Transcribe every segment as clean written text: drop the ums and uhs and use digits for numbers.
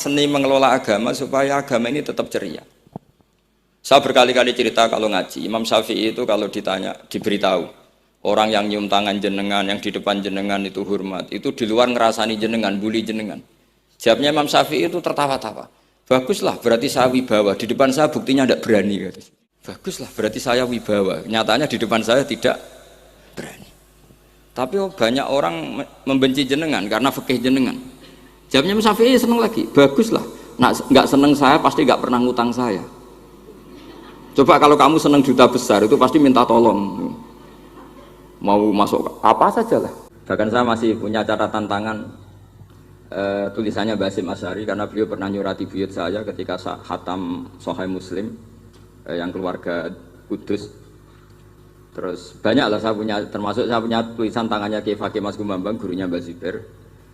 Seni mengelola agama supaya agama ini tetap ceria. Saya berkali-kali cerita kalau ngaji, Imam Syafi'i itu kalau ditanya, diberitahu orang yang nyium tangan jenengan, yang di depan jenengan itu hormat, itu di luar ngerasani jenengan, bully jenengan. Jawabnya Imam Syafi'i itu tertawa-tawa. Baguslah, berarti saya wibawa, di depan saya buktinya tidak berani. Baguslah, berarti saya wibawa, nyatanya di depan saya tidak berani. Tapi banyak orang membenci jenengan karena fikih jenengan. Jawabnya Imam Syafi'i seneng lagi, baguslah. Nggak seneng saya pasti nggak pernah ngutang saya. Coba kalau kamu seneng juta besar itu pasti minta tolong. Mau masuk apa saja lah. Bahkan saya masih punya catatan tangan tulisannya Basim Asy'ari karena beliau pernah nyurati buyut saya ketika khatam Sahih Muslim yang keluarga Kudus. Terus banyak lah saya punya, termasuk saya punya tulisan tangannya Kiai Fakih Mas Gumambang, gurunya Mbak Zubair.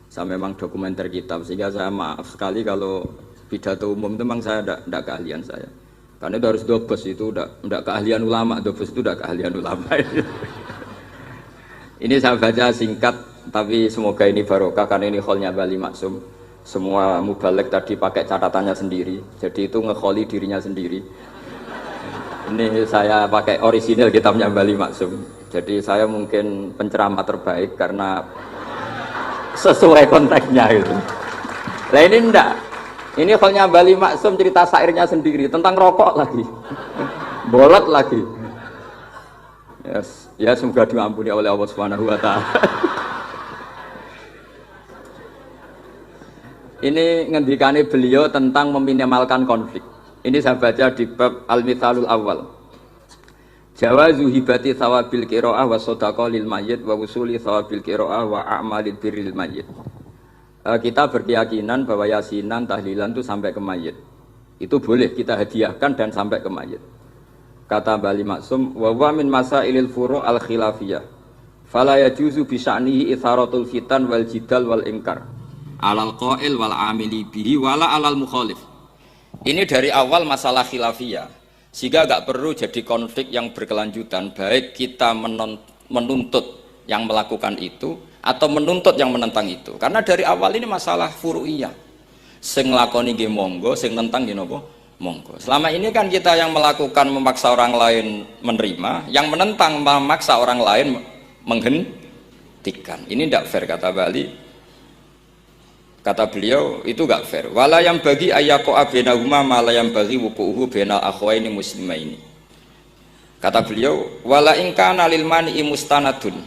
Saya memang dokumenter kitab, sehingga saya maaf sekali kalau pidato umum itu memang saya tidak keahlian saya. Karena itu harus dobes, itu tidak keahlian ulama, dobes itu tidak keahlian ulama. Ini saya baca singkat, tapi semoga ini barokah karena ini kholnya Bali Maksum. Semua mubalek tadi pakai catatannya sendiri, jadi itu ngekholi dirinya sendiri. Ini saya pakai orisinil kitabnya Bali Maksum. Jadi saya mungkin penceramah terbaik karena sesuai konteksnya itu. Nah ini enggak. Ini kholnya Bali Maksum cerita syairnya sendiri tentang rokok lagi. Bolot lagi. Yes. Ya semoga diampuni oleh Allah Subhanahu wa taala. Ini ngendikane beliau tentang meminimalkan konflik. Ini saya baca di bab Al-Mithalul Awal. Jawazu hibati thawabil qiraah wa shadaqah lil mayyit wa wusuli thawabil qiraah wa a'malil birril mayyit. Kita berkeyakinan bahwa yasinan, tahlilan itu sampai ke mayit. Itu boleh kita hadiahkan dan sampai ke mayit. Kata Bali Maksum, wa huwa min masailil furu' al khilafiyah. Fala yajuzu bi sya'nihi itharatul fitan wal jidal wal inkar. Alal qail wal amili bihi wala alal mukhalif. Ini dari awal masalah khilafiyah. Sehingga nggak perlu jadi konflik yang berkelanjutan, baik kita menuntut yang melakukan itu atau menuntut yang menentang itu. Karena dari awal ini masalah furu'iyah. Sing nglakoni nggih monggo, sing nentang nggih napa? Monggo. Selama ini kan kita yang melakukan memaksa orang lain menerima, yang menentang memaksa orang lain menghentikan. Ini tidak fair kata Bali. Kata beliau itu gak fair. Wala yang bagi ayaqa bainahuma ma la yang bagi wuquhu bainal akhwaini muslimaini. Kata beliau, wala in kana lil mani'i mustanadun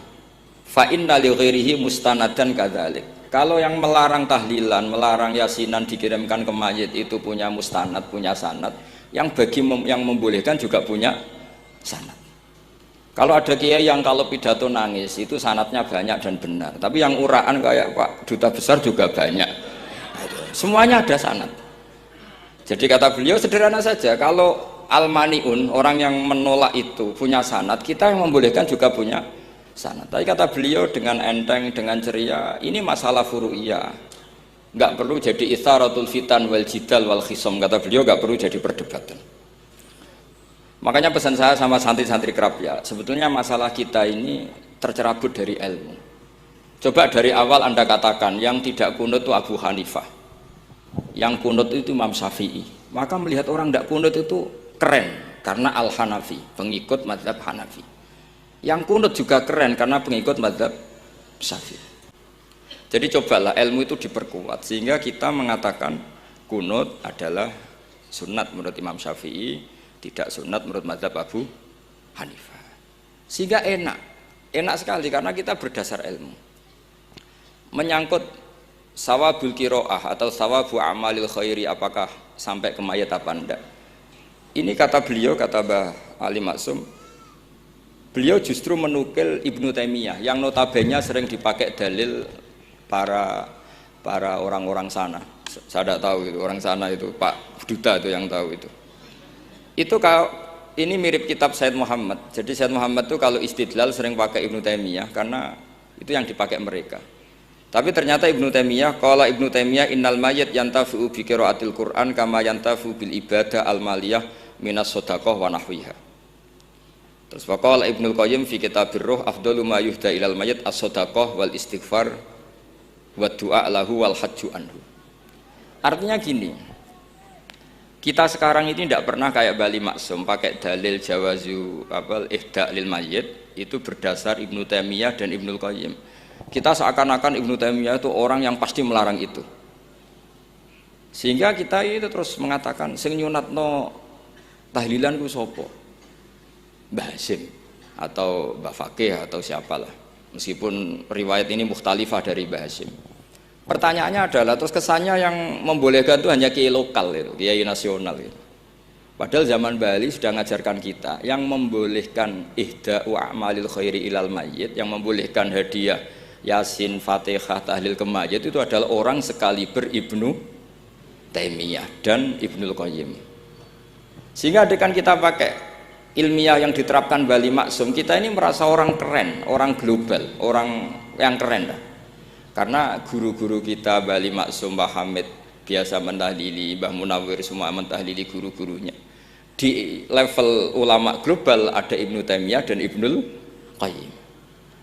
fa inna li ghairihi mustanadan kadzalik. Kalau yang melarang tahlilan, melarang yasinan dikirimkan ke mayit itu punya mustanad, punya sanad, yang bagi yang membolehkan juga punya sanad. Kalau ada kiai yang kalau pidato nangis itu sanatnya banyak dan benar, tapi yang uraan kayak Pak Duta Besar juga banyak. Semuanya ada sanat. Jadi kata beliau sederhana saja, kalau al-maniun orang yang menolak itu punya sanat, kita yang membolehkan juga punya sanat. Tapi kata beliau dengan enteng, dengan ceria, ini masalah furu'iyah. Nggak perlu jadi itharatul fitan wal jidal wal khisom. Kata beliau nggak perlu jadi perdebatan. Makanya pesan saya sama santri-santri kerap ya, sebetulnya masalah kita ini tercerabut dari ilmu. Coba dari awal Anda katakan yang tidak kunut itu Abu Hanifah, yang kunut itu Imam Syafi'i. Maka melihat orang tidak kunut itu keren karena Al-Hanafi, pengikut mazhab Hanafi. Yang kunut juga keren karena pengikut mazhab Syafi'i. Jadi cobalah ilmu itu diperkuat sehingga kita mengatakan kunut adalah sunat menurut Imam Syafi'i, tidak sunat menurut mazhab Abu Hanifah. Sehingga enak sekali karena kita berdasar ilmu. Menyangkut sawabul qiraah atau sawabu amalil khairi, apakah sampai ke mayat apa enggak, ini kata beliau, kata Mbah Ali Maksum, beliau justru menukil Ibnu Taimiyah yang notabene sering dipakai dalil para orang-orang sana. Saya tidak tahu itu orang sana itu Pak Duta itu yang tahu itu. Itu kalau ini mirip kitab Said Muhammad. Jadi Said Muhammad itu kalau istidlal sering pakai Ibnu Taimiyah karena itu yang dipakai mereka. Tapi ternyata Ibnu Taimiyah, qala Ibnu Taimiyah innal mayyit yantafi'u bi qiraatil Qur'an kama yantafi'u bil ibadah al maliyah minas shadaqah wa nahwiha. Terus faqala Ibnu Qayyim fi kitabir ruh afdalu ma yuhda ilal mayyit as-shadaqah wal istighfar wa du'a lahu wal hajju anhu. Artinya gini, kita sekarang ini tidak pernah kayak Bali Maksum pakai dalil jawazu ihda lil mayyit itu berdasar Ibnu Taimiyah dan Ibnul Qayyim. Kita seakan-akan Ibnu Taimiyah itu orang yang pasti melarang itu. Sehingga kita itu terus mengatakan sing nyunatno tahlilan ku sapa? Mbah Hasyim atau Mbah Fakih atau siapalah. Meskipun riwayat ini mukhtalifah dari Mbah Hasyim. Pertanyaannya adalah terus kesannya yang membolehkan itu hanya kiai lokal itu, kiai nasional itu. Padahal zaman Bali sudah mengajarkan kita yang membolehkan ihda'u a'malil khairi ilal mayyit, yang membolehkan hadiah Yasin, Fatihah, tahlil ke mayit itu adalah orang sekaliber Ibnu Taimiyah dan Ibnul Qayyim. Sehingga dengan kita pakai ilmiah yang diterapkan Bali Maksum, kita ini merasa orang keren, orang global, orang yang keren dah. Karena guru-guru kita Bali Maksum, Mbah Hamid biasa mentahlili, Mbah Munawir semua mentahlili guru-gurunya. Di level ulama global ada Ibnu Taimiyah dan Ibnul Qayyim.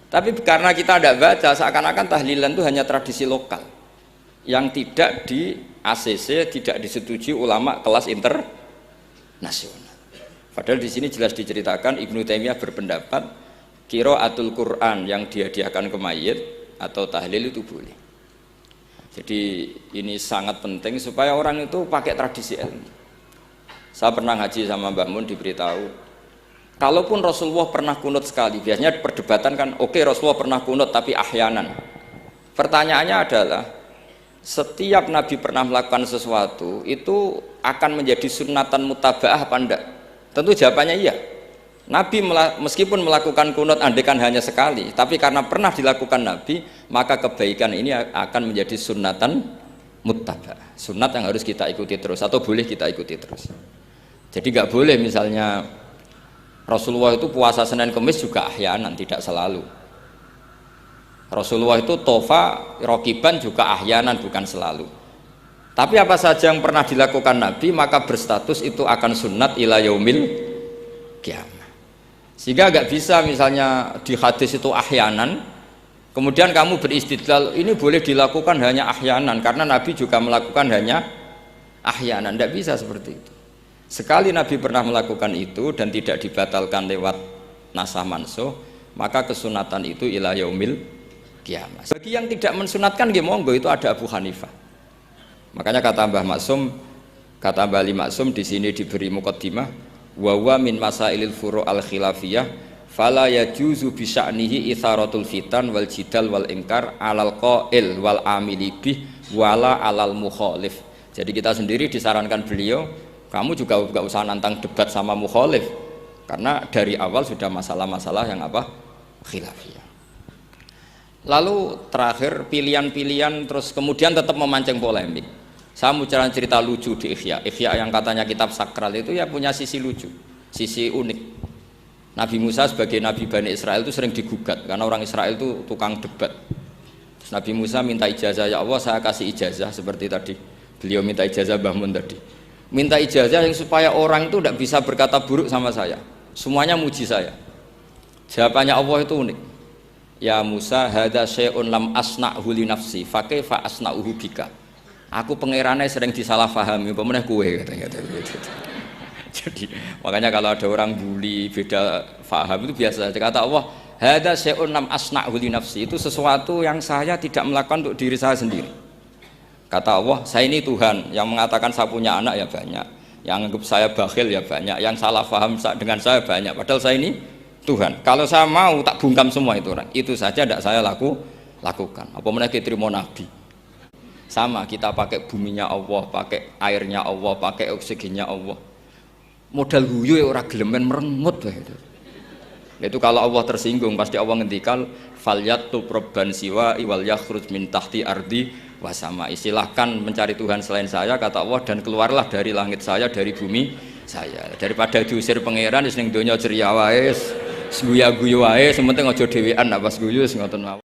Tapi karena kita tidak baca, seakan-akan tahlilan itu hanya tradisi lokal yang tidak di ACC, tidak disetujui ulama kelas internasional. Padahal di sini jelas diceritakan Ibnu Taimiyah berpendapat qiraatul Quran yang dihadiahkan ke mayit atau tahlil itu boleh. Jadi ini sangat penting supaya orang itu pakai tradisi ilmu. Saya pernah ngaji sama Mbak Mun, diberitahu kalaupun Rasulullah pernah kunut sekali, biasanya perdebatan kan oke, Rasulullah pernah kunut tapi ahyanan. Pertanyaannya adalah setiap Nabi pernah melakukan sesuatu itu akan menjadi sunnatan mutaba'ah apa enggak? Tentu jawabannya iya. Nabi meskipun melakukan kunut andekan hanya sekali, tapi karena pernah dilakukan Nabi, maka kebaikan ini akan menjadi sunnatan mutaba'ah, sunnat yang harus kita ikuti terus atau boleh kita ikuti terus. Jadi nggak boleh misalnya Rasulullah itu puasa Senin Kemis juga ahyanan, tidak selalu. Rasulullah itu tofa rokiban juga ahyanan, bukan selalu. Tapi apa saja yang pernah dilakukan Nabi maka berstatus itu akan sunnat ila yaumil qiyamah. Sehingga nggak bisa misalnya di hadis itu ahyanan, kemudian kamu beristidlal ini boleh dilakukan hanya ahyanan karena Nabi juga melakukan hanya ahyanan. Tidak bisa seperti itu. Sekali Nabi pernah melakukan itu dan tidak dibatalkan lewat nasah mansuh, maka kesunatan itu ila yaumil qiyamah. Bagi yang tidak mensunatkan monggo, itu ada Abu Hanifah. Makanya kata Mbah Maksum, kata Bali Maksum di sini diberi muqaddimah, wa wa min masailil furu' al khilafiyah fala yajuzu bi sya'nihi itharatul fitan wal jidal wal ingkar alal qail wal amili bih wala alal mukhalif. Jadi kita sendiri disarankan beliau, kamu juga gak usah nantang debat sama mukhalif karena dari awal sudah masalah-masalah yang apa? Khilafiyah. Lalu terakhir pilihan-pilihan terus kemudian tetap memancing polemik. Saya mau cerita lucu di Ihya. Ihya yang katanya kitab sakral itu ya punya sisi lucu, sisi unik. Nabi Musa sebagai Nabi Bani Israel itu sering digugat karena orang Israel itu tukang debat. Terus Nabi Musa minta ijazah, ya Allah saya kasih ijazah seperti tadi. Beliau minta ijazah Mbah Mun tadi. Minta ijazah yang supaya orang itu tidak bisa berkata buruk sama saya. Semuanya muji saya. Jawabannya Allah itu unik. Ya Musa hadza syai'un lam asna'hu li nafsi fa kaifa asna'uhu bika. Aku pangerannya sering disalahpahami, pemenah kue katanya. Jadi makanya kalau ada orang bully beda faham itu biasa. Kata Allah, hadza syai'un lam asna'hu li nafsi, itu sesuatu yang saya tidak melakukan untuk diri saya sendiri. Kata Allah, saya ini Tuhan yang mengatakan saya punya anak ya banyak, yang anggap saya bakhil ya banyak, yang salah paham dengan saya banyak. Padahal saya ini Tuhan. Kalau saya mau tak bungkam semua itu saja tidak saya lakukan. Apa menaiki terima Nabi? Sama kita pakai buminya Allah, pakai airnya Allah, pakai oksigennya Allah. Modal guyu ya orang gelemen merengut itu kalau Allah tersinggung pasti Allah ngendikan falyatub rabban siwa wal yakhruj min tahti ardi wasama. Silahkan mencari Tuhan selain saya kata Allah dan keluarlah dari langit saya, dari bumi saya. Daripada diusir pangeran wis ning donya ceria wae, guyu-guyu wae, sementing aja dhewean apa guyu wis ngoten mawon.